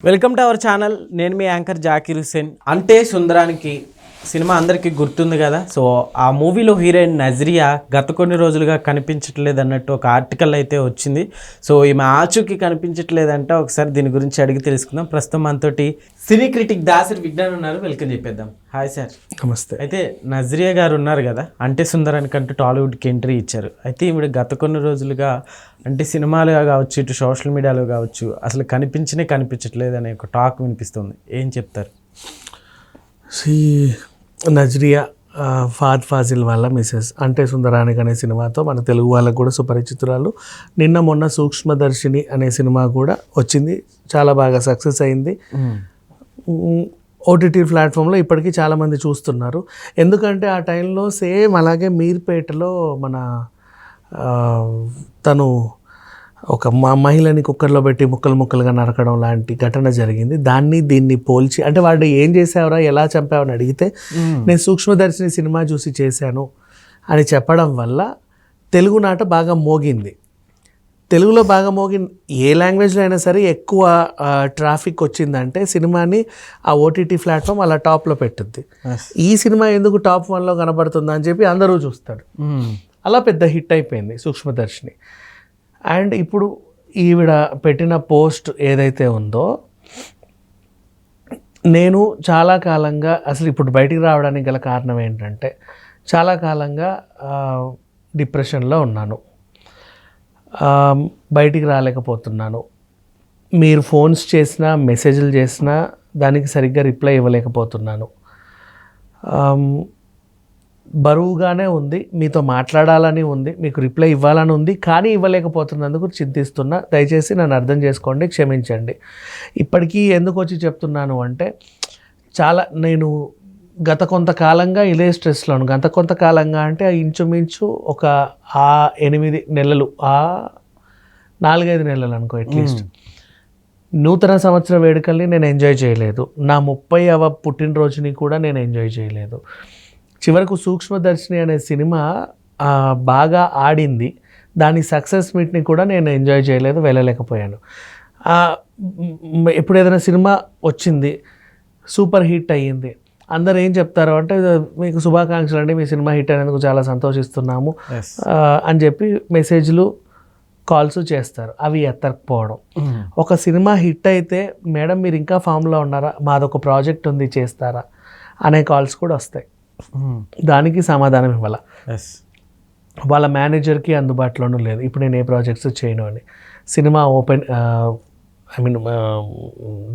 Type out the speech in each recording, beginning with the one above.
Welcome to our channel. నేను మీ anchor Zakir Hussain. అంటే సుందరానికి cinema అందరికీ గుర్తుంది కదా. సో ఆ మూవీలో హీరోయిన్ నజ్రియా గత కొన్ని రోజులుగా కనిపించట్లేదు అన్నట్టు ఒక ఆర్టికల్ అయితే వచ్చింది. సో ఈమె ఆచూకీ కనిపించట్లేదంటే ఒకసారి దీని గురించి అడిగి తెలుసుకుందాం. ప్రస్తుతం మనతోటి సినీ క్రిటిక్ దాసరి విజ్ఞాన్ ఉన్నారు. వెల్కమ్ చెప్పేద్దాం. Hi sir. నమస్తే. అయితే నజ్రియా గారు ఉన్నారు కదా, అంటే సుందరానికంటూ టాలీవుడ్కి ఎంట్రీ ఇచ్చారు. అయితే ఈవిడ గత కొన్ని రోజులుగా అంటే సినిమాలుగా కావచ్చు, ఇటు సోషల్ మీడియాలో కావచ్చు, అసలు కనిపించట్లేదు అనే ఒక టాక్ వినిపిస్తుంది. ఏం చెప్తారు? నజ్రియా ఫాద్ ఫాజిల్ వాళ్ళ మిసెస్ అంటే సుందరానికి అనే సినిమాతో మన తెలుగు వాళ్ళకు కూడా సుపరిచితురాలు. నిన్న మొన్న సూక్ష్మదర్శిని అనే సినిమా కూడా వచ్చింది, చాలా బాగా సక్సెస్ అయింది. ఓటీటీ ప్లాట్ఫామ్లో ఇప్పటికీ చాలామంది చూస్తున్నారు. ఎందుకంటే ఆ టైంలో సేమ్ అలాగే మీర్పేటలో మన తను ఒక మహిళని కుక్కర్లో పెట్టి ముక్కలుగా నరకడం లాంటి ఘటన జరిగింది. దీన్ని పోల్చి అంటే వాడు ఏం చేసావురా, ఎలా చంపావని అడిగితే నేను సూక్ష్మదర్శిని సినిమా చూసి చేశాను అని చెప్పడం వల్ల తెలుగు నాట బాగా మోగింది. తెలుగులో బాగా ఏ లాంగ్వేజ్లో అయినా సరే ఎక్కువ ట్రాఫిక్ వచ్చిందంటే సినిమాని ఆ ఓటీటీ ప్లాట్ఫామ్ అలా టాప్లో పెట్టుద్ది. ఈ సినిమా ఎందుకు టాప్ 1లో కనబడుతుందా అని చెప్పి అందరూ చూస్తారు. అలా పెద్ద హిట్ అయిపోయింది సూక్ష్మదర్శిని. అండ్ ఇప్పుడు ఈవిడ పెట్టిన పోస్ట్ ఏదైతే ఉందో, నేను చాలా కాలంగా అసలు ఇప్పుడు బయటికి రావడానికి గల కారణం ఏంటంటే చాలా కాలంగా డిప్రెషన్లో ఉన్నాను, బయటికి రాలేకపోతున్నాను. మీరు ఫోన్స్ చేసినా మెసేజ్లు చేసినా దానికి సరిగ్గా రిప్లై ఇవ్వలేకపోతున్నాను. బరువుగానే ఉంది, మీతో మాట్లాడాలని ఉంది, మీకు రిప్లై ఇవ్వాలని ఉంది, కానీ ఇవ్వలేకపోతున్నందుకు చింతిస్తున్నా. దయచేసి నన్ను అర్థం చేసుకోండి, క్షమించండి. ఇప్పటికీ ఎందుకు వచ్చి చెప్తున్నాను అంటే నేను గత కొంతకాలంగా ఇదే స్ట్రెస్లోను. గత కొంతకాలంగా అంటే ఇంచుమించు ఒక 8 నెలలు, 4-5 నెలలు అనుకో అట్లీస్ట్. నూతన సంవత్సర వేడుకల్ని నేను ఎంజాయ్ చేయలేదు. నా 30వ పుట్టినరోజుని కూడా నేను ఎంజాయ్ చేయలేదు. చివరకు సూక్ష్మదర్శిని అనే సినిమా బాగా ఆడింది, దాని సక్సెస్ మీట్ని కూడా నేను ఎంజాయ్ చేయలేదు, వెళ్ళలేకపోయాను. ఎప్పుడు ఏదైనా సినిమా వచ్చింది, సూపర్ హిట్ అయ్యింది, అందరు ఏం చెప్తారు అంటే మీకు శుభాకాంక్షలు అండి, మీ సినిమా హిట్ అయినందుకు చాలా సంతోషిస్తున్నాము అని చెప్పి మెసేజ్లు కాల్స్ చేస్తారు. అవి ఎత్తకపోవడం. ఒక సినిమా హిట్ అయితే మేడం మీరు ఇంకా ఫామ్లో ఉన్నారా, మాదొక ప్రాజెక్ట్ ఉంది చేస్తారా అనే కాల్స్ కూడా వస్తాయి. దానికి సమాధానం ఇవ్వాల. వాళ్ళ మేనేజర్కి అందుబాటులోనూ లేదు, ఇప్పుడు నేను ఏ ప్రాజెక్ట్స్ చేయను అని. సినిమా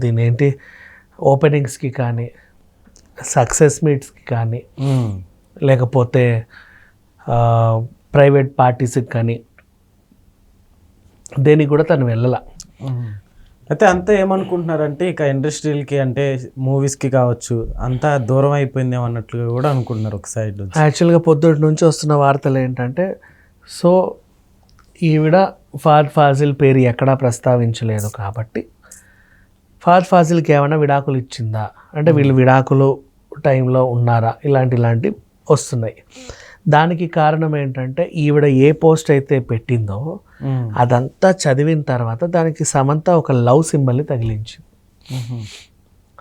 దీని ఏంటి ఓపెనింగ్స్కి కానీ, సక్సెస్ మీట్స్కి కానీ, లేకపోతే ప్రైవేట్ పార్టీస్కి కానీ దేనికి కూడా తను వెళ్ళాల. అయితే అంతా ఏమనుకుంటున్నారంటే ఇక ఇండస్ట్రీలకి అంటే మూవీస్కి కావచ్చు అంతా దూరం అయిపోయిందేమో అన్నట్లుగా కూడా అనుకుంటున్నారు ఒక సైడ్ నుంచి. యాక్చువల్గా పొద్దుటి నుంచి వస్తున్న వార్తలు ఏంటంటే, సో ఈవిడ ఫాద్ ఫాజిల్ పేరు ఎక్కడా ప్రస్తావించలేదు కాబట్టి ఫాద్ ఫాజిల్కి ఏమైనా విడాకులు ఇచ్చిందా అంటే వీళ్ళు విడాకులు టైంలో ఉన్నారా, ఇలాంటి వస్తున్నాయి. దానికి కారణం ఏంటంటే ఈవిడ ఏ పోస్ట్ అయితే పెట్టిందో అదంతా చదివిన తర్వాత దానికి సమంత ఒక లవ్ సింబల్ని తగిలించింది.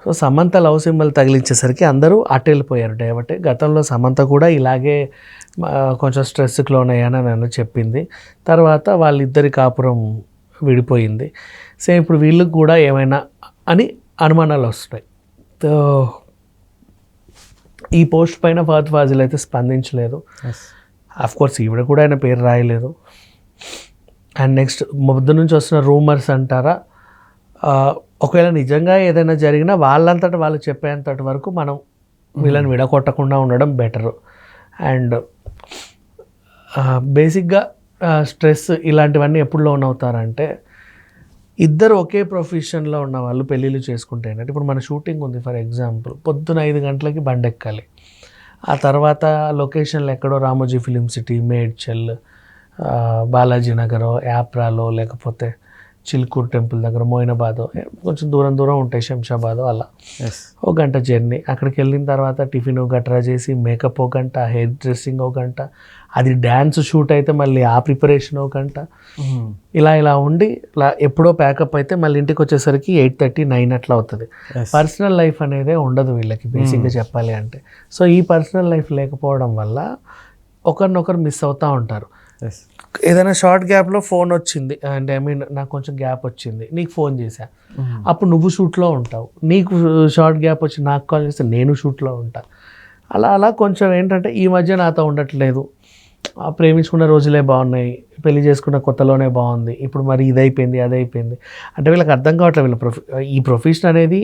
సో సమంత లవ్ సింబల్ తగిలించేసరికి అందరూ అటు వెళ్ళిపోయారు డైవర్ట్. గతంలో సమంత కూడా ఇలాగే కొంచెం స్ట్రెస్కి లోనయ్యానని నన్ను చెప్పింది. తర్వాత వాళ్ళిద్దరి కాపురం విడిపోయింది. సో ఇప్పుడు వీళ్ళకి కూడా ఏమైనా అని అనుమానాలు వస్తున్నాయి. సో ఈ పోస్ట్ పైన ఫాద్ ఫాజిల్ అయితే స్పందించలేదు. ఆఫ్కోర్స్ ఈవిడ కూడా ఆయన పేరు రాయలేదు. అండ్ నెక్స్ట్ మొదటి నుంచి వస్తున్న రూమర్స్ అంటారా, ఒకవేళ నిజంగా ఏదైనా జరిగినా వాళ్ళంతటా వాళ్ళు చెప్పేంతటి వరకు మనం వీళ్ళని విడగొట్టకుండా ఉండడం బెటరు. అండ్ బేసిక్గా స్ట్రెస్ ఇలాంటివన్నీ ఎప్పుడు లోన్ అవుతారంటే ఇద్దరు ఒకే ప్రొఫెషన్లో ఉన్న వాళ్ళు పెళ్ళిళ్ళు చేసుకుంటే ఏంటంటే, ఇప్పుడు మన షూటింగ్ ఉంది ఫర్ ఎగ్జాంపుల్, పొద్దున 5 గంటలకి బండి ఎక్కాలి, ఆ తర్వాత లొకేషన్లు ఎక్కడో రామోజీ ఫిలిం సిటీ, మేడ్చల్, బాలాజీ నగరో, యాప్రాలో, లేకపోతే చిల్కూరు టెంపుల్ దగ్గర మోయినాబాద్, కొంచెం దూరం దూరం ఉంటాయి, శంషాబాద్ అలా. ఎస్. ఒక గంట జర్నీ. అక్కడికి వెళ్ళిన తర్వాత టిఫిన్ గట్రా చేసి మేకప్ ఒక గంట, హెయిర్ డ్రెస్సింగ్ ఒక గంట, అది డ్యాన్స్ షూట్ అయితే మళ్ళీ ఆ ప్రిపరేషన్ ఒక గంట, ఇలా ఉండి ఎప్పుడో ప్యాకప్ అయితే మళ్ళీ ఇంటికి వచ్చేసరికి 8:30, 9 అట్లా అవుతుంది. పర్సనల్ లైఫ్ అనేదే ఉండదు వీళ్ళకి బేసిక్గా చెప్పాలి అంటే. సో ఈ పర్సనల్ లైఫ్ లేకపోవడం వల్ల ఒకరినొకరు మిస్ అవుతూ ఉంటారు. ఏదైనా షార్ట్ గ్యాప్లో ఫోన్ వచ్చింది అంటే ఐ మీన్ నాకు కొంచెం గ్యాప్ వచ్చింది, నీకు ఫోన్ చేశా, అప్పుడు నువ్వు షూట్లో ఉంటావు. నీకు షార్ట్ గ్యాప్ వచ్చి నాకు కాల్ చేస్తే నేను షూట్లో ఉంటా. అలా కొంచెం ఏంటంటే ఈ మధ్య నాతో ఉండట్లేదు, ప్రేమించుకున్న రోజులే బాగున్నాయి, పెళ్లి చేసుకున్న కొత్తలోనే బాగుంది, ఇప్పుడు మరి ఇదైపోయింది అదైపోయింది అంటే వీళ్ళకి అర్థం కావట్లేదు. వీళ్ళ ఈ ప్రొఫెషన్ అనేది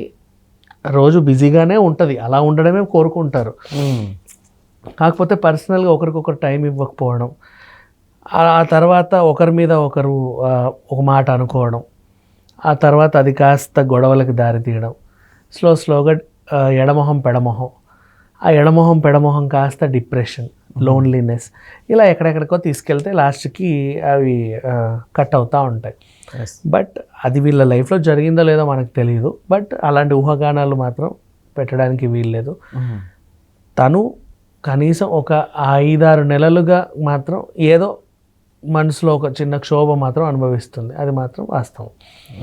రోజు బిజీగానే ఉంటుంది, అలా ఉండడమే కోరుకుంటారు. కాకపోతే పర్సనల్గా ఒకరికొకరు టైం ఇవ్వకపోవడం, ఆ తర్వాత ఒకరి మీద ఒకరు ఒక మాట అనుకోవడం, ఆ తర్వాత అది కాస్త గొడవలకి దారితీయడం, స్లోగా ఎడమొహం పెడమొహం, ఆ ఎడమొహం పెడమొహం కాస్త డిప్రెషన్, లోన్లీనెస్, ఇలా ఎక్కడెక్కడికో తీసుకెళ్తే లాస్ట్కి అవి కట్ అవుతూ ఉంటాయి. బట్ అది వీళ్ళ లైఫ్లో జరిగిందో లేదో మనకు తెలియదు. బట్ అలాంటి ఊహాగానాలు మాత్రం పెట్టడానికి వీల్లేదు. తను కనీసం ఒక 5-6 నెలలుగా మాత్రం ఏదో మనసులో ఒక చిన్న క్షోభ మాత్రం అనుభవిస్తుంది, అది మాత్రం వాస్తవం.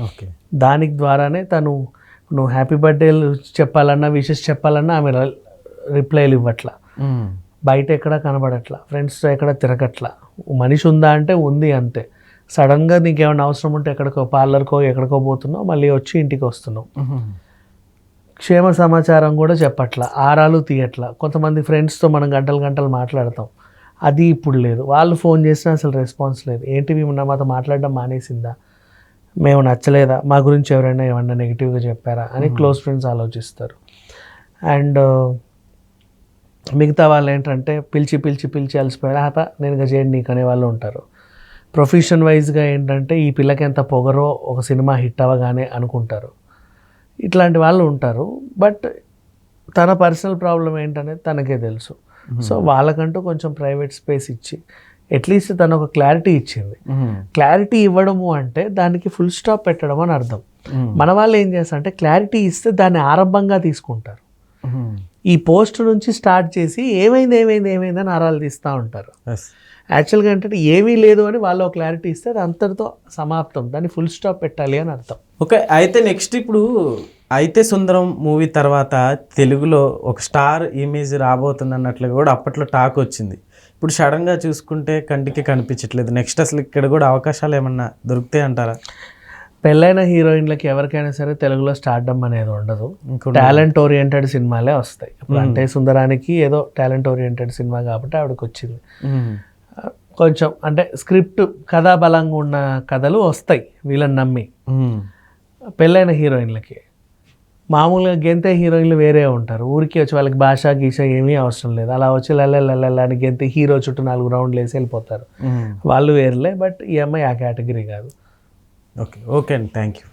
ఓకే. దానికి ద్వారానే నువ్వు హ్యాపీ బర్త్డేలు చెప్పాలన్నా, విషెస్ చెప్పాలన్నా ఆమె రిప్లైలు ఇవ్వట్లా, బయట ఎక్కడా కనబడట్లా, ఫ్రెండ్స్తో ఎక్కడ తిరగట్లా. మనిషి ఉందా అంటే ఉంది అంతే. సడన్గా నీకు ఏమైనా అవసరం ఉంటే ఎక్కడికో పార్లర్కో ఎక్కడికో పోతున్నావు, మళ్ళీ వచ్చి ఇంటికి వస్తున్నావు. క్షేమ సమాచారం కూడా చెప్పట్లా, ఆరాలు తీయట్లా. కొంతమంది ఫ్రెండ్స్తో మనం గంటలు మాట్లాడతాం, అది ఇప్పుడు లేదు. వాళ్ళు ఫోన్ చేసినా అసలు రెస్పాన్స్ లేదు. ఏంటి మాతో మాట్లాడడం మానేసిందా, మేము నచ్చలేదా, మా గురించి ఎవరైనా ఏమన్నా నెగిటివ్గా చెప్పారా అని క్లోజ్ ఫ్రెండ్స్ ఆలోచిస్తారు. అండ్ మిగతా వాళ్ళు ఏంటంటే పిలిచి అలసిపోయారు, నేను ఇక చేయండి నీకు అనే వాళ్ళు ఉంటారు. ప్రొఫెషన్ వైజ్గా ఏంటంటే ఈ పిల్లకి ఎంత పొగరో ఒక సినిమా హిట్ అవ్వగానే అనుకుంటారు, ఇట్లాంటి వాళ్ళు ఉంటారు. బట్ తన పర్సనల్ ప్రాబ్లం ఏంటనేది తనకే తెలుసు. సో వాళ్ళకంటూ కొంచెం ప్రైవేట్ స్పేస్ ఇచ్చి అట్లీస్ట్ తను ఒక క్లారిటీ ఇచ్చింది. క్లారిటీ ఇవ్వడము అంటే దానికి ఫుల్ స్టాప్ పెట్టడం అని అర్థం. మన వాళ్ళు ఏం చేస్తారంటే క్లారిటీ ఇస్తే దాన్ని ఆరంభంగా తీసుకుంటారు. ఈ పోస్ట్ నుంచి స్టార్ట్ చేసి ఏమైంది అని ఆరాలు తీస్తూ ఉంటారు. యాక్చువల్గా ఏంటంటే ఏమీ లేదు అని వాళ్ళు క్లారిటీ ఇస్తే అది అంతటితో సమాప్తం, దాన్ని ఫుల్ స్టాప్ పెట్టాలి అని అర్థం. ఓకే. అయితే నెక్స్ట్ ఇప్పుడు అయితే సుందరం మూవీ తర్వాత తెలుగులో ఒక స్టార్ ఇమేజ్ రాబోతుంది అన్నట్లుగా కూడా అప్పట్లో టాక్ వచ్చింది. ఇప్పుడు సడన్గా చూసుకుంటే కంటికి కనిపించట్లేదు. నెక్స్ట్ అసలు ఇక్కడ కూడా అవకాశాలు ఏమన్నా దొరుకుతాయి అంటారా? పెళ్ళైన హీరోయిన్లకి ఎవరికైనా సరే తెలుగులో స్టార్డమ్ అనేది ఉండదు, టాలెంట్ ఓరియంటెడ్ సినిమాలే వస్తాయి. ఇప్పుడు అంటే సుందరానికి ఏదో టాలెంట్ ఓరియంటెడ్ సినిమా కాబట్టి ఆవిడకి వచ్చింది. కొంచెం అంటే స్క్రిప్ట్ కథా బలంగా ఉన్న కథలు వస్తాయి వీళ్ళని నమ్మి. పెళ్ళైన హీరోయిన్లకి మామూలుగా గెంతే హీరోయిన్లు వేరే ఉంటారు, ఊరికి వచ్చి వాళ్ళకి భాష గీష ఏమీ అవసరం లేదు, అలా వచ్చి లల్లని గెంతే హీరో చుట్టూ 4 రౌండ్లు వేసి వెళ్ళిపోతారు, వాళ్ళు వేరులే. బట్ ఈ అమ్మాయి ఆ కేటగిరీ కాదు. ఓకే అండి, థ్యాంక్ యూ.